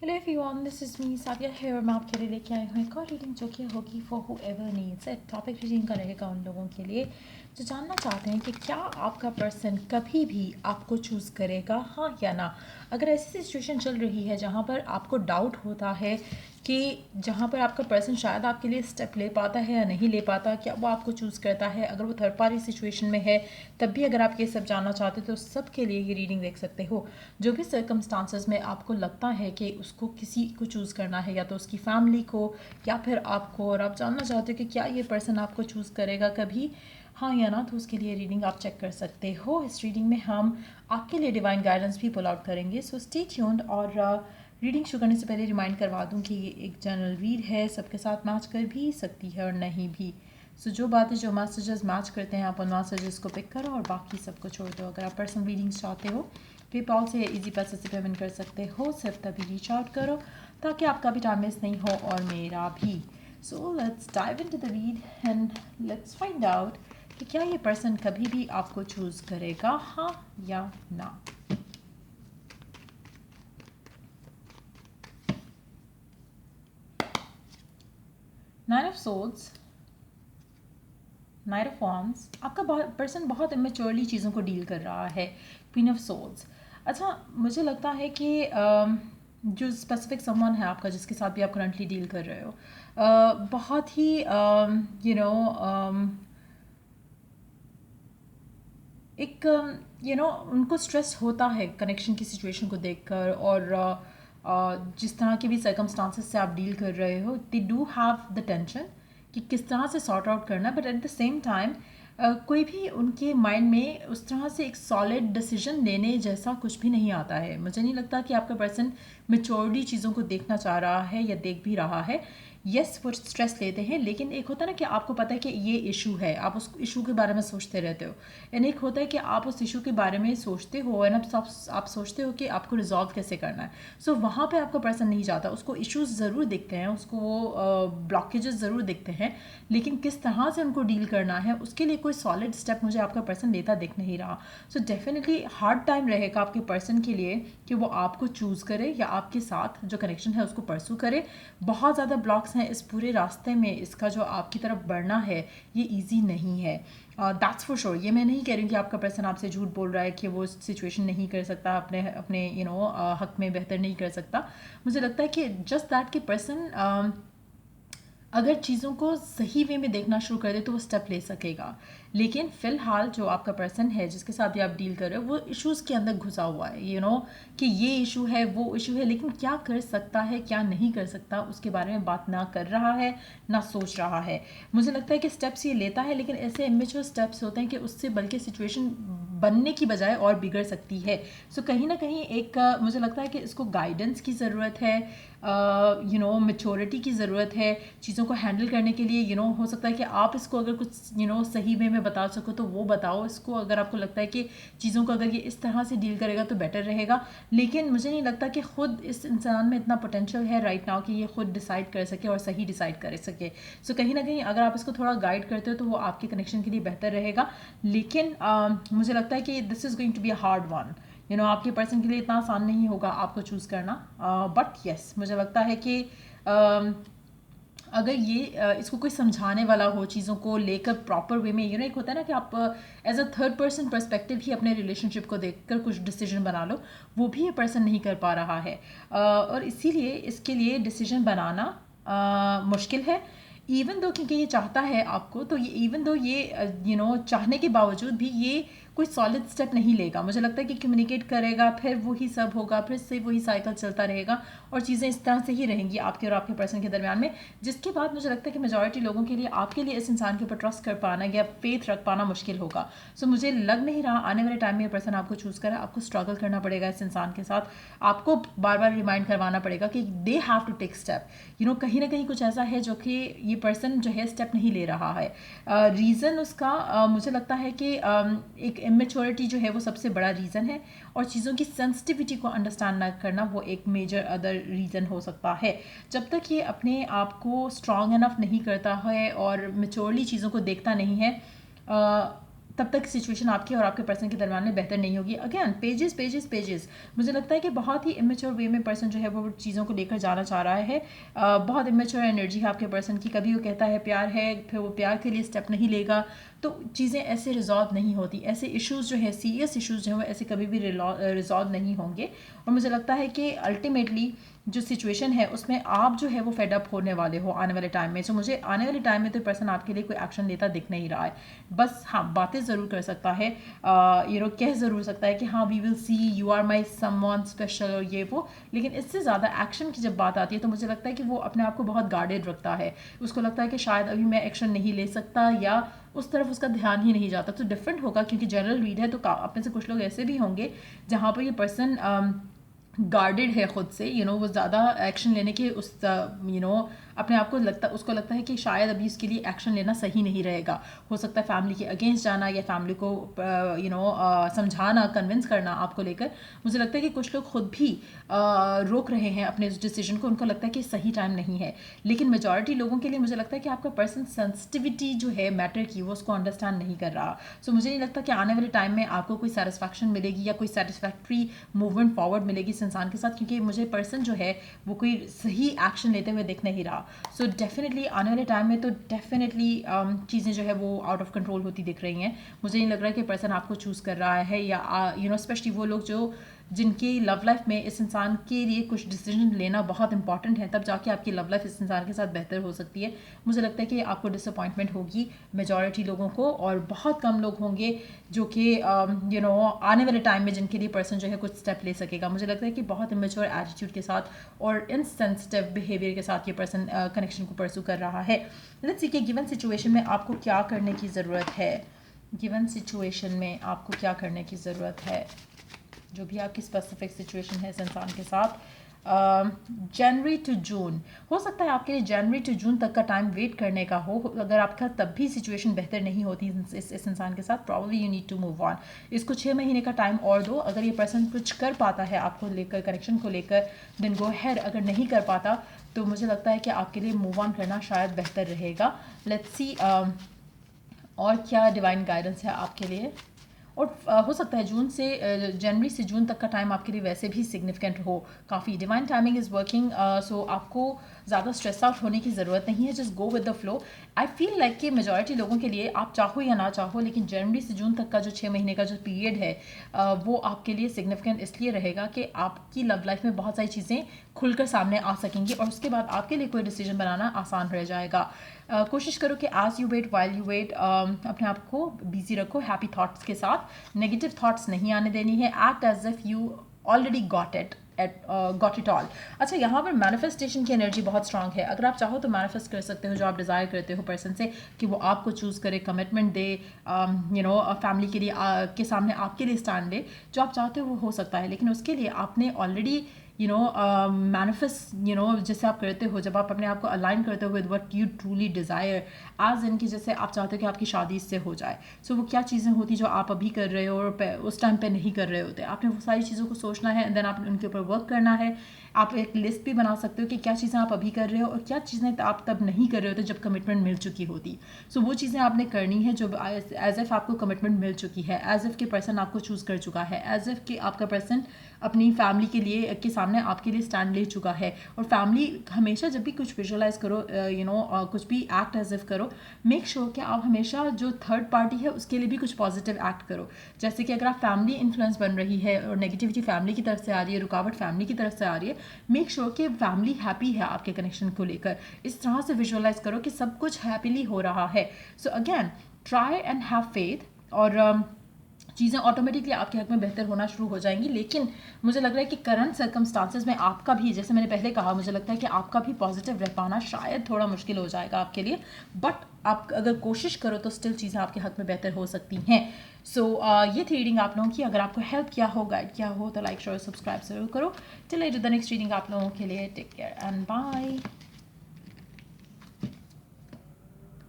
Hello everyone, this is me Sadia है और मैं आपके लिए लेके आई हूँ एक और रीडिंग जो कि होगी for who ever needs it. Topic reading का रहेगा उन लोगों के लिए जो जानना चाहते हैं कि क्या आपका पर्सन कभी भी आपको चूज़ करेगा, हाँ या ना। अगर ऐसी सिचुएशन चल रही है जहाँ पर आपको डाउट होता है कि जहाँ पर आपका पर्सन शायद आपके लिए स्टेप ले पाता है या नहीं ले पाता, क्या वो आपको चूज़ करता है, अगर वो थर्ड पार्टी सिचुएशन में है तब भी अगर आप ये सब जानना चाहते हो तो सब के लिए ये रीडिंग देख सकते हो। जो भी सर्कमस्टांसेस में आपको लगता है कि उसको किसी को चूज़ करना है, या तो उसकी फैमिली को या फिर आपको, और आप जानना चाहते हो कि क्या ये पर्सन आपको चूज़ करेगा कभी, हाँ या ना, तो उसके लिए रीडिंग आप चेक कर सकते हो। इस रीडिंग में हम आपके लिए डिवाइन गाइडेंस भी पुल आउट करेंगे, सो स्टे ट्यून्ड। और रीडिंग शुरू करने से पहले रिमाइंड करवा दूं कि ये एक जनरल रीड है, सबके साथ मैच कर भी सकती है और नहीं भी। सो जो बातें, जो मैसेजेस मैच करते हैं आप उन मैसेजेस को पिक करो और बाकी सबको छोड़ दो। अगर आप पर्सनल रीडिंग्स चाहते हो पेपॉल से इजी पैसे से पेमेंट कर सकते हो, सिर्फ तभी रीच आउट करो ताकि आपका भी टाइम वेस्ट नहीं हो और मेरा भी। So let's dive into the read and let's find out कि क्या ये पर्सन कभी भी आपको चूज़ करेगा, हाँ या ना। Nine of swords, night of wands, आपका पर्सन बहुत इमेच्योरली चीज़ों को डील कर रहा है। क्वीन ऑफ सोर्ड्स, अच्छा मुझे लगता है कि जो स्पेसिफिक समवन है आपका जिसके साथ भी आप करंटली डील कर रहे हो, बहुत ही एक उनको स्ट्रेस होता है कनेक्शन की सिचुएशन को देखकर, और जिस तरह के भी सर्कमस्टांसेस से आप डील कर रहे हो, they do have the tension कि किस तरह से सॉर्ट आउट करना है, but at the same time कोई भी उनके माइंड में उस तरह से एक सॉलिड डिसीजन लेने जैसा कुछ भी नहीं आता है। मुझे नहीं लगता कि आपका पर्सन मेच्योरली चीज़ों को देखना चाह रहा है या देख भी रहा है। यस, वो स्ट्रेस लेते हैं, लेकिन एक होता है ना कि आपको पता है कि ये इशू है, आप उस इशू के बारे में सोचते रहते हो। एंड एक होता है कि आप उस इशू के बारे में सोचते हो एंड आप सोचते हो कि आपको रिजॉल्व कैसे करना है। सो वहाँ पे आपका पर्सन नहीं जाता, उसको इश्यूज ज़रूर दिखते हैं, उसको वो ब्लॉकेजेस ज़रूर दिखते हैं, लेकिन किस तरह से उनको डील करना है उसके लिए कोई सॉलिड स्टेप मुझे आपका पर्सन लेता दिख नहीं रहा। सो डेफिनेटली हार्ड टाइम रहेगा आपके पर्सन के लिए कि वो आपको चूज़ करे या आपके साथ जो कनेक्शन है उसको परसू करे। बहुत ज़्यादा ब्लॉक्स हैं इस पूरे रास्ते में, इसका जो आपकी तरफ बढ़ना है ये ईजी नहीं है। That's for sure. ये मैं नहीं कह रही हूँ कि आपका पर्सन आपसे झूठ बोल रहा है कि वो सिचुएशन नहीं कर सकता, अपने अपने हक में बेहतर नहीं कर सकता। मुझे लगता है कि जस्ट दैट कि पर्सन अगर चीज़ों को सही वे में देखना शुरू कर दे तो वो स्टेप ले सकेगा। लेकिन फ़िलहाल जो आपका पर्सन है जिसके साथ भी आप डील कर रहे हो वो इश्यूज़ के अंदर घुसा हुआ है, कि ये इशू है वो इशू है, लेकिन क्या कर सकता है क्या नहीं कर सकता उसके बारे में बात ना कर रहा है ना सोच रहा है। मुझे लगता है कि स्टेप्स ये लेता है, लेकिन ऐसे इमेच्योर स्टेप्स होते हैं कि उससे बल्कि सिचुएशन बनने की बजाय और बिगड़ सकती है। सो कहीं ना कहीं एक मुझे लगता है कि इसको गाइडेंस की ज़रूरत है, मेच्योरिटी की ज़रूरत है चीज़ों को हैंडल करने के लिए। हो सकता है कि आप इसको अगर कुछ सही वे में बता सको तो वो बताओ इसको, अगर आपको लगता है कि चीज़ों को अगर ये इस तरह से डील करेगा तो बेटर रहेगा। लेकिन मुझे नहीं लगता कि खुद इस इंसान में इतना पोटेंशियल है राइट नाउ कि ये खुद डिसाइड कर सके और सही डिसाइड कर सके। सो कहीं ना कहीं अगर आप इसको थोड़ा गाइड करते हो तो वो आपके कनेक्शन के लिए बेहतर रहेगा। लेकिन मुझे लगता है कि this is going to be a hard one. आपके पर्सन के लिए इतना आसान नहीं होगा आपको चूज़ करना, बट यस मुझे लगता है कि अगर ये इसको कोई समझाने वाला हो चीज़ों को लेकर प्रॉपर वे में, एक होता है ना कि आप as a third person perspective ही अपने रिलेशनशिप को देखकर कुछ डिसीजन बना लो, वो भी ये पर्सन नहीं कर पा रहा है। और इसीलिए इसके लिए डिसीजन बनाना मुश्किल है। इवन दो क्योंकि ये चाहता है आपको, तो ये इवन दो ये चाहने के बावजूद भी ये कोई सॉलिड स्टेप नहीं लेगा। मुझे लगता है कि कम्युनिकेट करेगा, फिर वही सब होगा, फिर से वही साइकिल चलता रहेगा और चीज़ें इस तरह से ही रहेंगी आपके और आपके पर्सन के दरमियान में, जिसके बाद मुझे लगता है कि मेजॉरिटी लोगों के लिए आपके लिए इस इंसान के ऊपर ट्रस्ट कर पाना या फेथ रख पाना मुश्किल होगा। सो मुझे लग नहीं रहा आने वाले टाइम में ये पर्सन आपको चूज़ करा, आपको स्ट्रगल करना पड़ेगा इस इंसान के साथ, आपको बार बार रिमाइंड करवाना पड़ेगा कि they have to take step. कहीं ना कहीं कुछ ऐसा है जो कि ये पर्सन जो है स्टेप नहीं ले रहा है। रीज़न उसका मुझे लगता है कि एक इमेच्योरिटी जो है वो सबसे बड़ा रीज़न है, और चीज़ों की सेंसिटिविटी को अंडरस्टैंड ना करना वो एक मेजर अदर रीज़न हो सकता है। जब तक ये अपने आप को स्ट्रॉन्ग इनफ नहीं करता है और मेच्योरली चीज़ों को देखता नहीं है, तब तक सिचुएशन आपकी और आपके पर्सन के दरमियान में बेहतर नहीं होगी. Again pages. मुझे लगता है कि बहुत ही इमेच्योर वे में पर्सन जो है वो चीज़ों को लेकर जाना चाह रहा है. बहुत इमेच्योर एनर्जी है आपके पर्सन की. कभी वो कहता है प्यार है, फिर वो प्यार के लिए स्टेप नहीं लेगा, तो चीज़ें ऐसे रिजॉल्व नहीं होती. ऐसे इश्यूज़ जो है, सीरियस इश्यूज़ जो हैं, वो ऐसे कभी भी रिजॉल्व नहीं होंगे. और मुझे लगता है कि अल्टीमेटली जो सिचुएशन है उसमें आप जो है वो फेड अप होने वाले हो आने वाले टाइम में. सो मुझे आने वाले टाइम में तो पर्सन आपके लिए कोई एक्शन लेता दिख नहीं रहा है. बस हाँ, बातें ज़रूर कर सकता है, कह ज़रूर सकता है कि हाँ we will see, you are my someone special और ये वो. लेकिन इससे ज़्यादा एक्शन की जब बात आती है तो मुझे लगता है कि वो अपने आप को बहुत गार्डेड रखता है. उसको लगता है कि शायद अभी मैं एक्शन नहीं ले सकता, या उस तरफ उसका ध्यान ही नहीं जाता. तो डिफरेंट होगा क्योंकि जनरल रीड है, तो आप में से कुछ लोग ऐसे भी होंगे जहाँ पर ये पर्सन गार्डेड है खुद से. वो ज़्यादा एक्शन लेने के उस अपने आप को उसको लगता है कि शायद अभी उसके लिए एक्शन लेना सही नहीं रहेगा. हो सकता है फैमिली के अगेंस्ट जाना, या फैमिली को समझाना, कन्विंस करना आपको लेकर. मुझे लगता है कि कुछ लोग खुद भी रोक रहे हैं अपने उस डिसीजन को. उनको लगता है कि सही टाइम नहीं है. लेकिन मेजॉरिटी लोगों के लिए मुझे लगता है कि आपका पर्सन सेंसिटिविटी जो है मैटर की, वो उसको अंडरस्टैंड नहीं कर रहा. सो मुझे नहीं लगता कि आने वाले टाइम में आपको कोई सेटिस्फैक्शन मिलेगी या कोई सेटिस्फैक्ट्री मूवमेंट फॉरवर्ड मिलेगी इस इंसान के साथ, क्योंकि मुझे पर्सन जो है वो कोई सही एक्शन लेते हुए दिख नहीं रहा. सो डेफिनेटली आने वाले टाइम में तो डेफिनेटली चीज़ें जो है वो आउट ऑफ कंट्रोल होती दिख रही हैं. मुझे नहीं लग रहा है कि पर्सन आपको चूज़ कर रहा है, या स्पेशली वो लोग जिनकी लव लाइफ में इस इंसान के लिए कुछ डिसीजन लेना बहुत इंपॉर्टेंट है, तब जाके आपकी लव लाइफ इस इंसान के साथ बेहतर हो सकती है. मुझे लगता है कि आपको डिसअपॉइंटमेंट होगी मेजॉरिटी लोगों को, और बहुत कम लोग होंगे जो कि आने वाले टाइम में जिनके लिए पर्सन जो है कुछ स्टेप ले सकेगा. मुझे लगता है कि बहुत इमेच्योर एटीट्यूड के साथ और इनसेंसिटिव बिहेवियर के साथ ये पर्सन कनेक्शन को परसू कर रहा है. लेट्स सी कि गिवन सिचुएशन में आपको क्या करने की ज़रूरत है. गिवन सिचुएशन में आपको क्या करने की ज़रूरत है, जो भी आपकी स्पेसिफिक सिचुएशन है इस इंसान के साथ. जनवरी टू जून, हो सकता है आपके लिए जनवरी टू जून तक का टाइम वेट करने का हो. अगर आपका तब भी सिचुएशन बेहतर नहीं होती इस इंसान के साथ, probably you need to move on. इसको 6 महीने का टाइम और दो. अगर ये पर्सन कुछ कर पाता है आपको लेकर, कनेक्शन को लेकर, देन गो अहेड. अगर नहीं कर पाता तो मुझे लगता है कि आपके लिए मूव ऑन करना शायद बेहतर रहेगा. लेट्स सी और क्या डिवाइन गाइडेंस है आपके लिए. और हो सकता है जनवरी से जून तक का टाइम आपके लिए वैसे भी सिग्निफिकेंट हो काफ़ी. डिवाइन टाइमिंग इज़ वर्किंग, सो आपको ज़्यादा स्ट्रेस आउट होने की ज़रूरत नहीं है. Just go with the flow. I feel like कि मेजॉरिटी लोगों के लिए, आप चाहो या ना चाहो, लेकिन जनवरी से जून तक का जो 6 महीने का जो पीरियड है वो आपके लिए सिग्निफिकेंट इसलिए रहेगा कि आपकी लव लाइफ में बहुत सारी चीज़ें खुलकर सामने आ सकेंगी, और उसके बाद आपके लिए कोई डिसीजन बनाना आसान रह जाएगा. कोशिश करो कि as you wait while you wait अपने आप को बिजी रखो हैप्पी थॉट्स के साथ. नेगेटिव थॉट्स नहीं आने देनी है. Act as if you already got it all. अच्छा, यहाँ पर मैनिफेस्टेशन की एनर्जी बहुत स्ट्रांग है. अगर आप चाहो तो मैनिफेस्ट कर सकते हो जो आप डिज़ायर करते हो पर्सन से, कि वो आपको चूज़ करे, कमिटमेंट दे, फैमिली के लिए के सामने आपके लिए स्टैंड ले. जो आप चाहते हो वो हो सकता है, लेकिन उसके लिए आपने ऑलरेडी मैनिफेस्ट जैसे आप करते हो, जब आप अपने आप को अलाइन करते हो with what you truly desire, as in कि जैसे आप चाहते हो कि आपकी शादी इससे हो जाए. सो वो क्या चीज़ें होती जो आप अभी कर रहे हो और उस टाइम पे नहीं कर रहे होते. आपने वो सारी चीज़ों को सोचना है, एंड देन आपने उनके ऊपर वर्क करना है. आप एक लिस्ट भी बना सकते हो कि क्या चीज़ें आप अभी कर रहे हो और क्या चीज़ें आप तब नहीं कर रहे होते जब कमिटमेंट मिल चुकी होती. सो वो चीज़ें आपने करनी है जो एज इफ़ आपको कमिटमेंट मिल चुकी है, एज इफ़ के पर्सन आपको चूज़ कर चुका है, एज इफ़ कि आपका पर्सन अपनी फैमिली के लिए के सामने आपके लिए स्टैंड ले चुका है. और फैमिली हमेशा जब भी कुछ विजुअलाइज करो, कुछ भी एक्ट एज इफ करो, मेक श्योर कि आप हमेशा जो थर्ड पार्टी है उसके लिए भी कुछ पॉजिटिव एक्ट करो. जैसे कि अगर आप फैमिली इन्फ्लुएंस बन रही है और नेगेटिविटी फैमिली की तरफ से आ रही है, रुकावट फैमिली की तरफ से आ रही है, मेक श्योर कि फैमिली हैप्पी है आपके कनेक्शन को लेकर. इस तरह से विजुअलाइज करो कि सब कुछ हैप्पीली हो रहा है. So again try and have faith, और चीज़ें ऑटोमेटिकली आपके हक में बेहतर होना शुरू हो जाएंगी. लेकिन मुझे लग रहा है कि करंट सर्कमस्टांसेस में आपका भी, जैसे मैंने पहले कहा, मुझे लगता है कि आपका भी पॉजिटिव रह पाना शायद थोड़ा मुश्किल हो जाएगा आपके लिए. बट आप अगर कोशिश करो तो स्टिल चीज़ें आपके हक में बेहतर हो सकती हैं. सो ये थी रीडिंग आप लोगों की. अगर आपको हेल्प किया हो, गाइड किया हो, तो लाइक शेयर सब्सक्राइब जरूर करो. टिल द नेक्स्ट रीडिंग आप लोगों के लिए टेक केयर एंड बाय.